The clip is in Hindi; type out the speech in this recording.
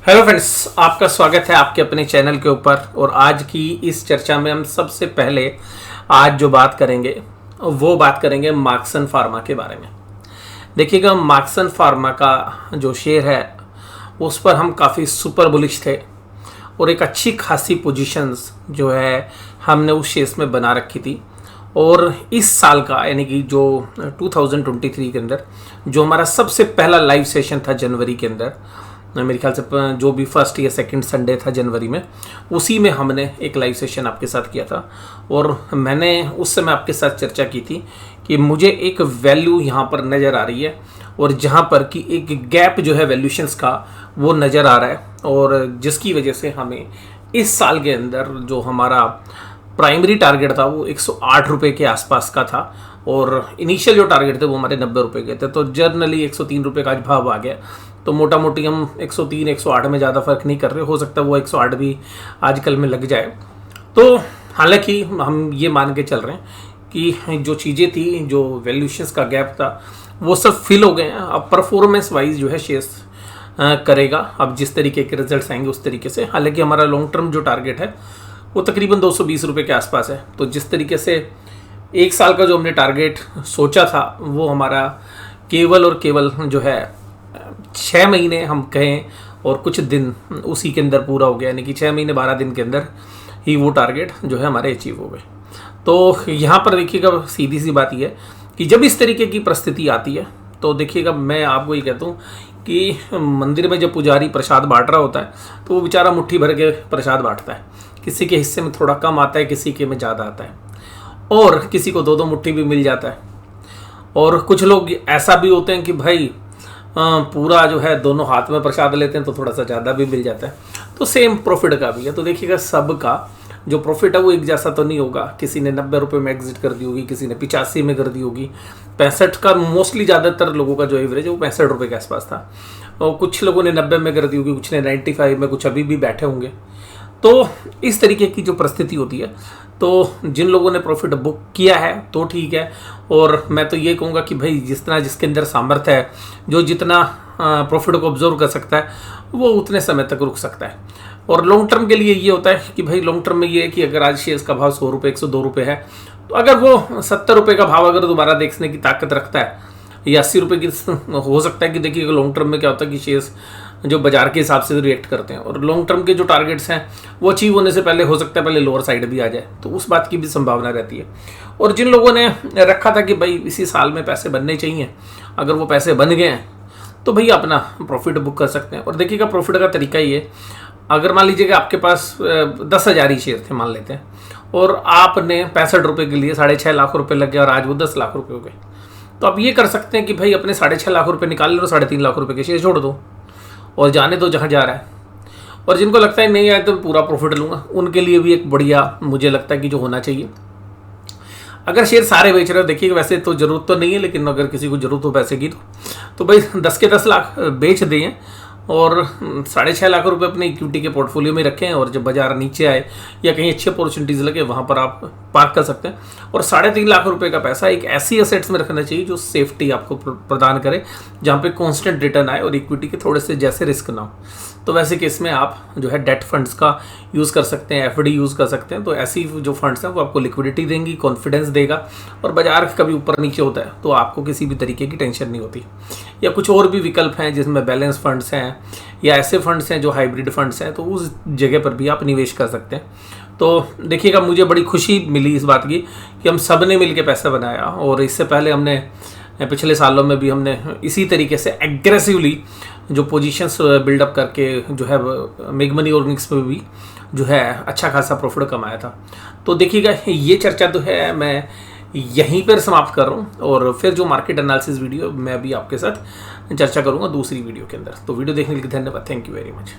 हेलो फ्रेंड्स, आपका स्वागत है आपके अपने चैनल के ऊपर। और आज की इस चर्चा में हम सबसे पहले आज जो बात करेंगे वो बात करेंगे मार्क्सन फार्मा के बारे में। देखिएगा, मार्क्सन फार्मा का जो शेयर है उस पर हम काफ़ी सुपर बुलिश थे और एक अच्छी खासी पोजीशंस जो है हमने उस शेयर्स में बना रखी थी। और इस साल का यानी कि जो 2023 के अंदर जो हमारा सबसे पहला लाइव सेशन था जनवरी के अंदर, मेरे ख्याल से जो भी फर्स्ट या सेकंड संडे था जनवरी में, उसी में हमने एक लाइव सेशन आपके साथ किया था। और मैंने उस समय आपके साथ चर्चा की थी कि मुझे एक वैल्यू यहाँ पर नज़र आ रही है और जहाँ पर कि एक गैप जो है वैल्यूशंस का वो नज़र आ रहा है, और जिसकी वजह से हमें इस साल के अंदर जो हमारा प्राइमरी टारगेट था वो 108 रुपये के आसपास का था और इनिशियल जो टारगेट थे वो हमारे 90 रुपये के थे। तो जर्नली 103 रुपये का आज भाव आ गया। तो मोटा मोटी हम 103 108 में ज़्यादा फर्क नहीं कर रहे, हो सकता है वो 108 भी आजकल में लग जाए। तो हालांकि हम ये मान के चल रहे हैं कि जो चीज़ें थी, जो वैल्यूशंस का गैप था, वो सब फिल हो गए हैं। अब परफॉर्मेंस वाइज जो है शेयर्स करेगा, अब जिस तरीके के रिजल्ट्स आएंगे उस तरीके से। हालांकि हमारा लॉन्ग टर्म जो टारगेट है वो तकरीबन 220 रुपये के आसपास है। तो जिस तरीके से एक साल का जो हमने टारगेट सोचा था वो हमारा केवल और केवल जो है 6 महीने हम कहें और कुछ दिन उसी के अंदर पूरा हो गया, यानी कि 6 महीने 12 दिन के अंदर ही वो टारगेट जो है हमारे अचीव हो गए। तो यहाँ पर देखिएगा, सीधी सी बात यह है कि जब इस तरीके की परिस्थिति आती है तो देखिएगा, मैं आपको ये कहता हूँ कि मंदिर में जब पुजारी प्रसाद बांट रहा होता है तो वो बेचारा मुट्ठी भर के प्रसाद बांटता है। किसी के हिस्से में थोड़ा कम आता है, किसी के में ज़्यादा आता है, और किसी को 2-2 मुट्ठी भी मिल जाता है। और कुछ लोग ऐसा भी होते हैं कि भाई पूरा जो है दोनों हाथ में प्रसाद लेते हैं तो थोड़ा सा ज़्यादा भी मिल जाता है। तो सेम प्रॉफिट का भी है। तो देखिएगा, सबका जो प्रॉफिट है वो एक जैसा तो नहीं होगा। किसी ने 90 रुपये में एग्जिट कर दी होगी, किसी ने 85 में कर दी होगी। 65 का मोस्टली ज़्यादातर लोगों का जो एवरेज है वो 65 रुपये के आसपास था, और कुछ लोगों ने 90 में कर दी होगी, कुछ ने 95 में, कुछ अभी भी बैठे होंगे। तो इस तरीके की जो परिस्थिति होती है, तो जिन लोगों ने प्रॉफिट बुक किया है तो ठीक है। और मैं तो ये कहूँगा कि भाई जितना जिसके अंदर सामर्थ्य है, जो जितना प्रॉफिट को ऑब्जर्व कर सकता है वो उतने समय तक रुक सकता है। और लॉन्ग टर्म के लिए ये होता है कि भाई लॉन्ग टर्म में ये है कि अगर आज शेयर्स का भाव 100 रुपये 102 रुपये है, तो अगर वो 70 रुपये का भाव अगर दोबारा देखने की ताकत रखता है या 80 रुपये की, हो सकता है कि देखिए लॉन्ग टर्म में क्या होता है कि शेयर्स जो बाजार के हिसाब से रिएक्ट करते हैं, और लॉन्ग टर्म के जो टारगेट्स हैं वो अचीव होने से पहले हो सकता है पहले लोअर साइड भी आ जाए, तो उस बात की भी संभावना रहती है। और जिन लोगों ने रखा था कि भाई इसी साल में पैसे बनने चाहिए, अगर वो पैसे बन गए हैं तो भैया अपना प्रॉफिट बुक कर सकते हैं। और देखिएगा, प्रॉफिट का तरीका ये, अगर मान लीजिए कि आपके पास 10,000 ही शेयर थे मान लेते हैं, और आपने 65 रुपये के लिए 6.5 लाख रुपये लग गया और आज वो 10 लाख रुपये हो गए, तो आप ये कर सकते हैं कि भाई अपने 6.5 लाख रुपये निकाल लो, 3.5 लाख रुपये के शेयर छोड़ दो और जाने दो जहाँ जा रहा है। और जिनको लगता है नहीं आए तो पूरा प्रॉफिट लूँगा, उनके लिए भी एक बढ़िया मुझे लगता है कि जो होना चाहिए, अगर शेयर सारे बेच रहे हो, देखिए वैसे तो ज़रूरत तो नहीं है, लेकिन अगर किसी को ज़रूरत हो पैसे की तो भाई 10 के 10 लाख बेच दें और 6.5 लाख रुपए अपने इक्विटी के पोर्टफोलियो में रखें, और जब बाजार नीचे आए या कहीं अच्छी अपॉर्चुनिटीज़ लगे वहाँ पर आप पार्क कर सकते हैं। और 3.5 लाख रुपए का पैसा एक ऐसी एसेट्स में रखना चाहिए जो सेफ्टी आपको प्रदान करे, जहाँ पे कांस्टेंट रिटर्न आए और इक्विटी के थोड़े से जैसे रिस्क ना हो। तो वैसे केस में आप जो है डेट फंड्स का यूज़ कर सकते हैं, एफडी यूज़ कर सकते हैं। तो ऐसी जो फंड्स हैं वो आपको लिक्विडिटी देंगी, कॉन्फिडेंस देगा, और बाजार कभी ऊपर नीचे होता है तो आपको किसी भी तरीके की टेंशन नहीं होती। या कुछ और भी विकल्प हैं जिसमें बैलेंस फंड्स हैं या ऐसे फंड्स हैं जो हाइब्रिड फंड्स हैं, तो उस जगह पर भी आप निवेश कर सकते हैं। तो देखिएगा, मुझे बड़ी खुशी मिली इस बात की कि हम सब ने मिल के पैसा बनाया, और इससे पहले हमने पिछले सालों में भी हमने इसी तरीके से एग्रेसिवली जो पोजीशंस बिल्डअप करके जो है मेग मनी अर्निंग्स में भी जो है अच्छा खासा प्रॉफिट कमाया था। तो देखिएगा, ये चर्चा तो है मैं यहीं पर समाप्त कर रहा हूँ, और फिर जो मार्केट एनालिसिस वीडियो मैं भी आपके साथ चर्चा करूँगा दूसरी वीडियो के अंदर। तो वीडियो देखने के लिए धन्यवाद। Thank you very much.